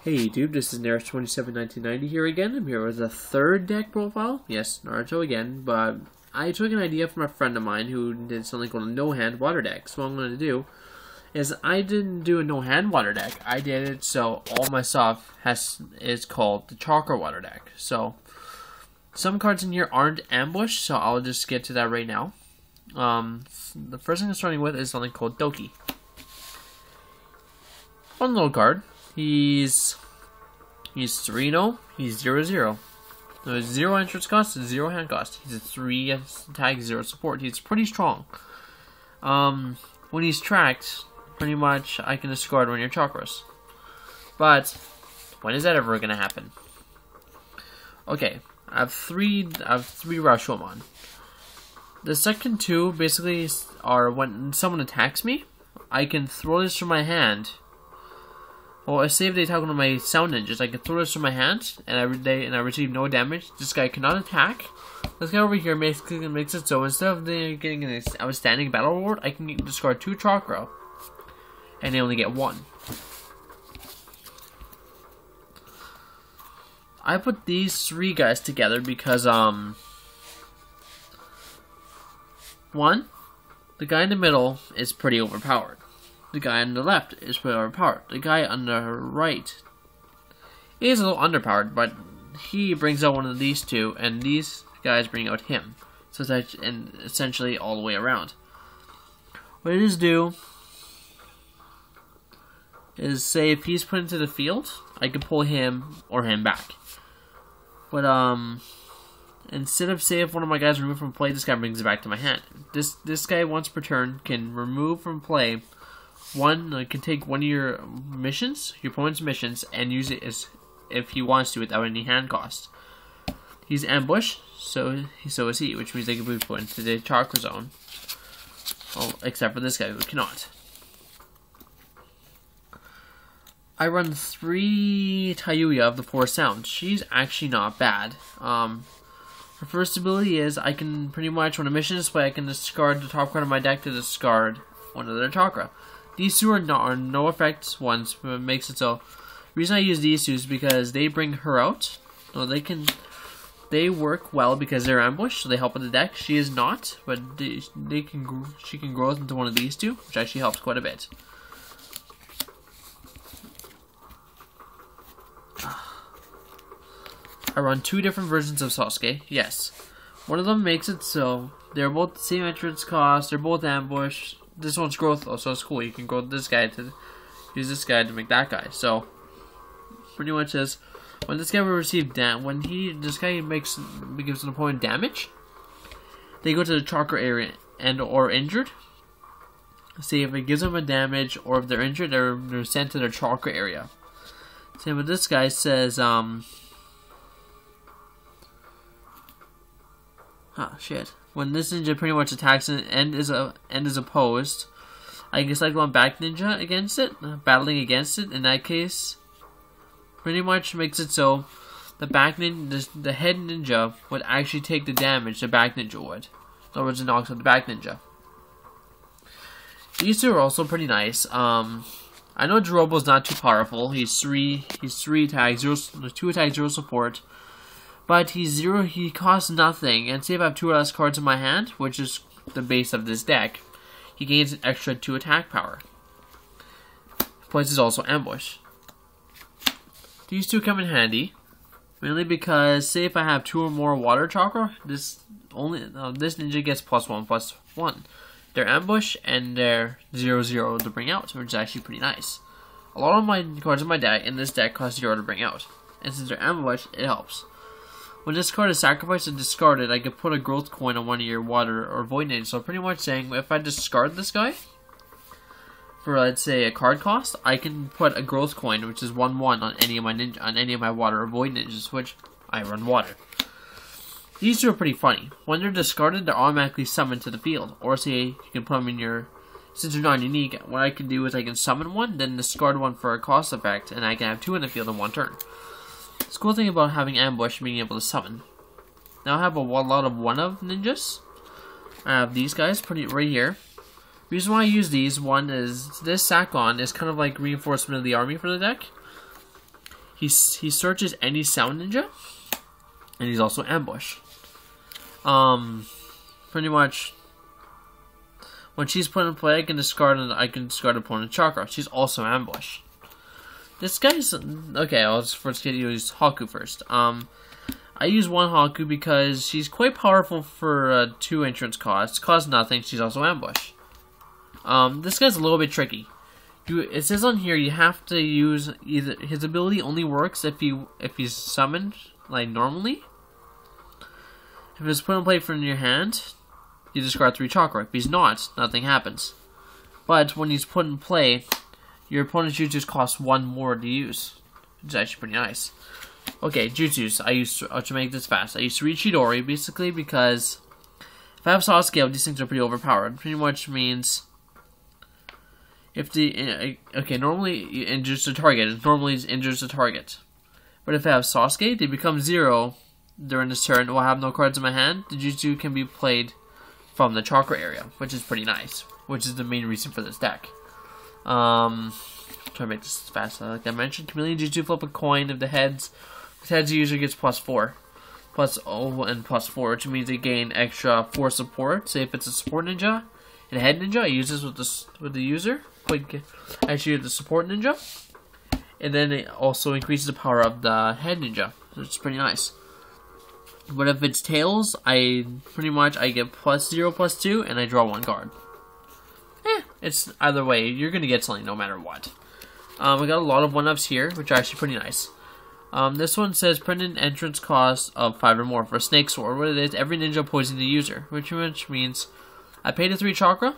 Hey YouTube, this is Naruto271990 here again. I'm here with a third deck profile. Yes, Naruto again, but I took an idea from a friend of mine who did something called a no-hand water deck. So what I'm going to do is I didn't do a no-hand water deck. I did it so all my stuff is called the chakra water deck. So some cards in here aren't ambushed, so I'll just get to that right now. The first thing I'm starting with is something called Doki. One little card. He's 3-0, he's 0-0. There's 0 entrance cost and 0 hand cost. He's a 3 attack, 0 support. He's pretty strong. When he's tracked, pretty much I can discard one of your chakras. But when is that ever gonna happen? Okay, I have three Rashomon. The second two basically are when someone attacks me, I can throw this from my hand. Well, I saved the attack one of my sound ninjas. I can throw this from my hand, and I receive no damage. This guy cannot attack. This guy over here makes it so instead of getting an outstanding battle reward, I can discard 2 chakra, and they only get 1. I put these 3 guys together because one, the guy in the middle is pretty overpowered. The guy on the left is pretty overpowered. The guy on the right is a little underpowered, but he brings out one of these two, and these guys bring out him. So it's essentially all the way around. What it is do is say if he's put into the field, I can pull him or him back. But instead of say if one of my guys removed from play, this guy brings it back to my hand. This guy once per turn can remove from play can take one of your missions, your opponent's missions, and use it as if he wants to without any hand cost. He's ambushed, so is he, which means they can be put into the chakra zone. Well, except for this guy who cannot. I run 3 Tayuya of the 4 sounds. She's actually not bad. Her first ability is I can pretty much, when a mission is played, I can discard the top card of my deck to discard one of their chakra. These 2 are no effect ones, but it makes it so. The reason I use these 2 is because they bring her out. So they work well because they're ambushed, so they help with the deck. She is not, but she can grow into one of these 2, which actually helps quite a bit. I run 2 different versions of Sasuke, yes. One of them makes it so they're both the same entrance cost, they're both ambushed. This one's growth though, so it's cool. You can grow this guy to use this guy to make that guy. So pretty much says when this guy will receive this guy gives an opponent damage, they go to the chakra area and or injured. See if it gives them a damage or if they're injured, they're sent to their chakra area. Same with this guy says shit. When this ninja pretty much attacks and is opposed, I can select one back ninja against it, battling against it. In that case, pretty much makes it so the the head ninja would actually take the damage the back ninja would. In other words, it knocks out the back ninja. These 2 are also pretty nice. I know Jirobo's not too powerful. He's 3 attacks, 2 attacks, 0 support. But he's 0, he costs nothing, and say if I have 2 or less cards in my hand, which is the base of this deck, he gains an extra 2 attack power. Points is also ambush. These 2 come in handy, mainly because say if I have 2 or more water chakra, this ninja gets +1/+1. They're ambush and they're 0/0 to bring out, which is actually pretty nice. A lot of my cards in this deck cost 0 to bring out, and since they're ambush, it helps. When this card is sacrificed and discarded, I can put a growth coin on one of your water or void ninjas. So pretty much saying, if I discard this guy for let's say a card cost, I can put a growth coin, which is 1/1 on any of my water or void ninjas, which I run water. These 2 are pretty funny. When they're discarded, they're automatically summoned to the field. Or say you can put them in your. Since they're not unique, what I can do is I can summon one, then discard one for a cost effect, and I can have 2 in the field in 1 turn. The cool thing about having ambush and being able to summon. Now I have a lot of one-of ninjas. I have these guys right here. Reason why I use these, one is this Sakon is kind of like reinforcement of the army for the deck. he searches any sound ninja, and he's also ambush. Pretty much, when she's put in play, I can discard opponent's chakra. She's also ambush. This guy's okay. I'll just first use Haku first. I use one Haku because she's quite powerful for 2 entrance costs. Costs nothing. She's also ambush. This guy's a little bit tricky. It says on here you have to use either his ability only works if he's summoned like normally. If it's put in play from your hand, you discard 3 chakra. If he's not, nothing happens. But when he's put in play, your opponent's jutsus cost 1 more to use, which is actually pretty nice. Okay, jutsus. To make this fast, I use 3 Chidori basically because if I have Sasuke, these things are pretty overpowered. Pretty much means if normally it injures the target. It normally injures the target, but if I have Sasuke, they become 0 during this turn. While I have no cards in my hand, the jutsu can be played from the chakra area, which is pretty nice. Which is the main reason for this deck. Try to make this fast. Like I mentioned, Chameleon Jutsu, flip a coin. If the heads usually gets +4, +0 and +4, which means they gain extra 4 support. Say if it's a support ninja and a head ninja, I use this with the user. Actually, the support ninja, and then it also increases the power of the head ninja, which is pretty nice. But if it's tails, I get +0, +2, and I draw 1 card. It's either way, you're gonna get something no matter what. We got a lot of 1-ups here, which are actually pretty nice. This one says printed entrance cost of 5 or more for a snake sword. What it is, every ninja poisons the user, which means I pay the 3 chakra,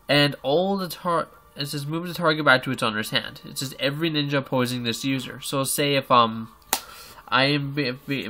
and it says move the target back to its owner's hand. It says every ninja opposing this user. So say if I am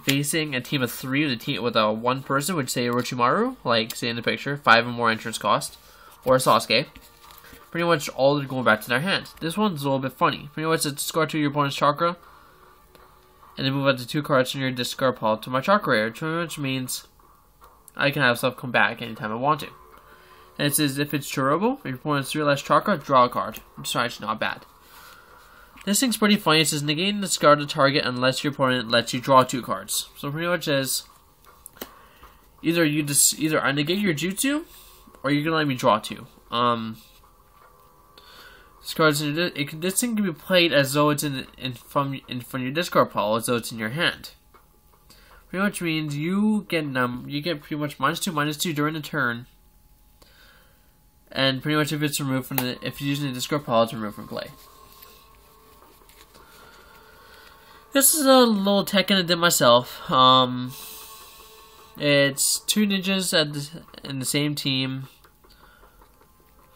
facing a team of 3 with a 1 person, which say Orochimaru, like say in the picture, 5 or more entrance cost, or Sasuke. Pretty much all are going back to their hand. This one's a little bit funny. Pretty much it's discard 2 your opponent's chakra, and then move out the 2 cards from your discard pile to my chakra area, which means I can have stuff come back anytime I want to. And it says if it's Chirobo, if your opponent's 3 less chakra, draw a card. Which is actually not bad. This thing's pretty funny. It says negate and discard the target unless your opponent lets you draw 2 cards. So pretty much is either I negate your jutsu, or you can let me draw 2. This thing can be played as though it's from your discard pile, as though it's in your hand. Pretty much means you get pretty much -2/-2 during the turn, and pretty much if it's removed from if you're using the discard pile, it's removed from play. This is a little Tekken I did myself. It's 2 ninjas in the same team.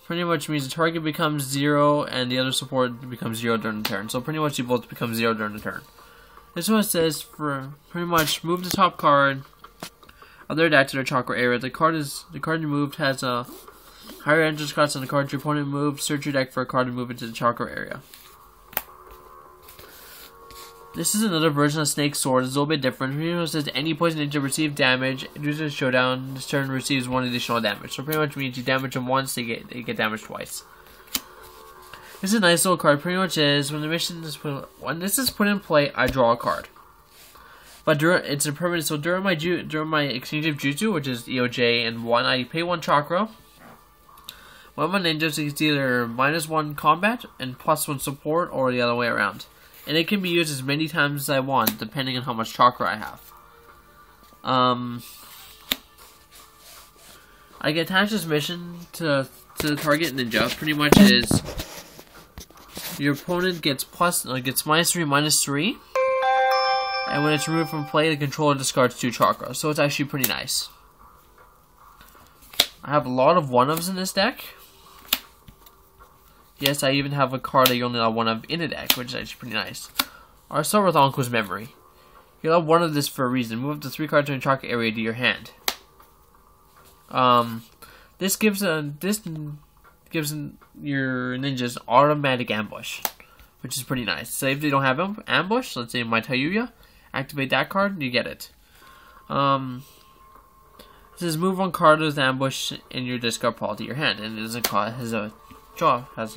Pretty much means the target becomes 0 and the other support becomes 0 during the turn. So pretty much you both become 0 during the turn. This one says for pretty much move the top card of their deck to their chakra area. The card you moved has a higher entrance cost than the card your opponent moved. Search your deck for a card and move it to the chakra area. This is another version of Snake Sword. It's a little bit different. It says any poison ninja receive damage. Due to the showdown, this turn receives 1 additional damage. So pretty much means you damage them once, they get damaged twice. This is a nice little card. Pretty much is when this is put in play, I draw a card. But it's a permanent. So during my exchange of jutsu, which is EOJ and 1, I pay 1 chakra. One of my ninjas is either -1 combat and +1 support, or the other way around. And it can be used as many times as I want, depending on how much chakra I have. I can attach this mission to the target ninja. Pretty much is your opponent gets -3, -3, and when it's removed from play, the controller discards 2 chakra. So it's actually pretty nice. I have a lot of 1-ups in this deck. Yes, I even have a card that you only allow 1-up in a deck, which is actually pretty nice. I'll start with Uncle's Memory. You allow 1 of this for a reason. Move up to 3 cards in the chakra area to your hand. This gives your ninjas automatic ambush, which is pretty nice. Say if they don't have ambush, let's say my Tayuya, activate that card and you get it. It says move 1 card with ambush in your discard pile to your hand, and it has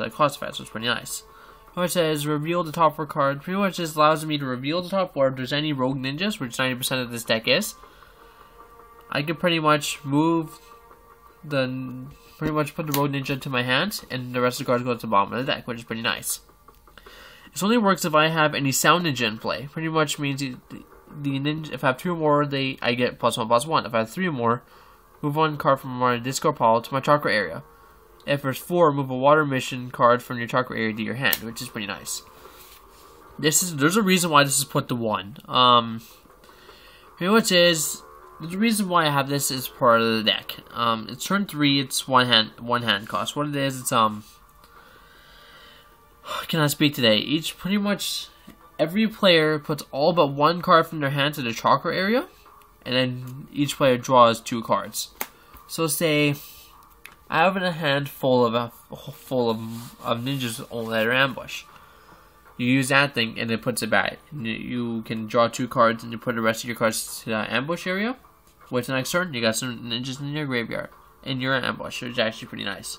a cost effect, so it's pretty nice. Where it says reveal the top 4 cards, pretty much just allows me to reveal the top 4 if there's any rogue ninjas, which 90% of this deck is. I can pretty much move put the rogue ninja to my hand, and the rest of the cards go to the bottom of the deck, which is pretty nice. This only works if I have any sound ninja in play. Pretty much means the ninja, if I have 2 or more, I get +1/+1. If I have 3 or more, move 1 card from my discard pile to my chakra area. If there's 4, move a water mission card from your chakra area to your hand, which is pretty nice. There's a reason why this is put to 1. Pretty much is the reason why I have this is part of the deck. It's turn 3. It's one hand cost. What it is, it's can I speak today? Pretty much every player puts all but 1 card from their hand to the chakra area, and then each player draws 2 cards. So say I have a hand full of ninjas that are ambush. You use that thing and it puts it back. You can draw 2 cards and you put the rest of your cards to the ambush area. Wait till next turn, you got some ninjas in your graveyard in your ambush, which is actually pretty nice.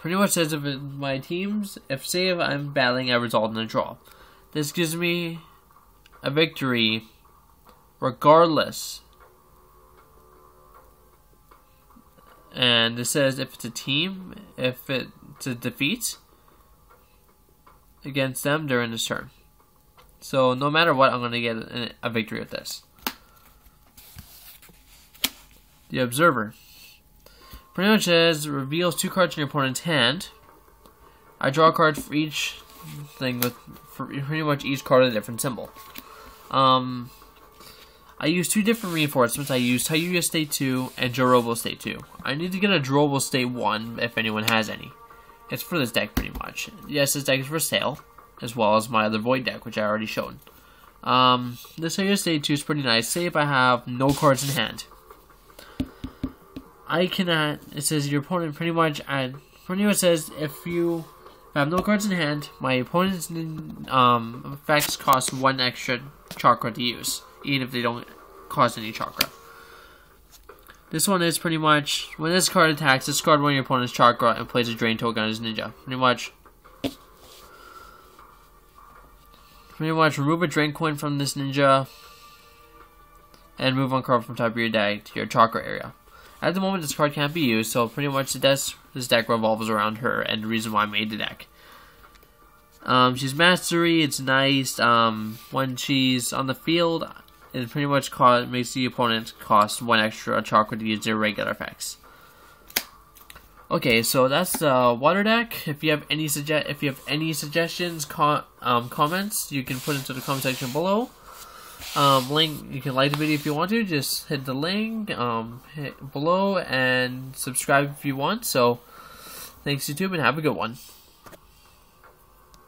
Pretty much says if my teams, if I'm battling a result in a draw, this gives me a victory regardless. And this says if it's a team, if it's a defeat against them during this turn. So no matter what, I'm going to get a victory with this. The Observer. Pretty much says reveals 2 cards in your opponent's hand. I draw a card for each thing for pretty much each card with a different symbol. I use 2 different reinforcements. I use Tayuya State 2 and Jorobo State 2. I need to get a Jorobo State 1 if anyone has any. It's for this deck pretty much. Yes, this deck is for sale, as well as my other Void deck, which I already showed. This Tayuya State 2 is pretty nice. Say if I have no cards in hand. It says your opponent pretty much says if you have no cards in hand, my opponent's effects cost 1 extra chakra to use, even if they don't cost any chakra. This one is pretty much, when this card attacks, discard 1 of your opponent's chakra and plays a drain token on his ninja. Pretty much remove a drain coin from this ninja and move 1 card from top of your deck to your chakra area. At the moment, this card can't be used, so pretty much this deck revolves around her, and the reason why I made the deck. She's mastery, it's nice. When she's on the field, it pretty much makes the opponent cost 1 extra chakra to use their regular effects. Okay, so that's the water deck. If you have any suggestions, comments, you can put into the comment section below. Link, you can like the video if you want to, just hit the link hit below and subscribe if you want. So thanks YouTube and have a good one.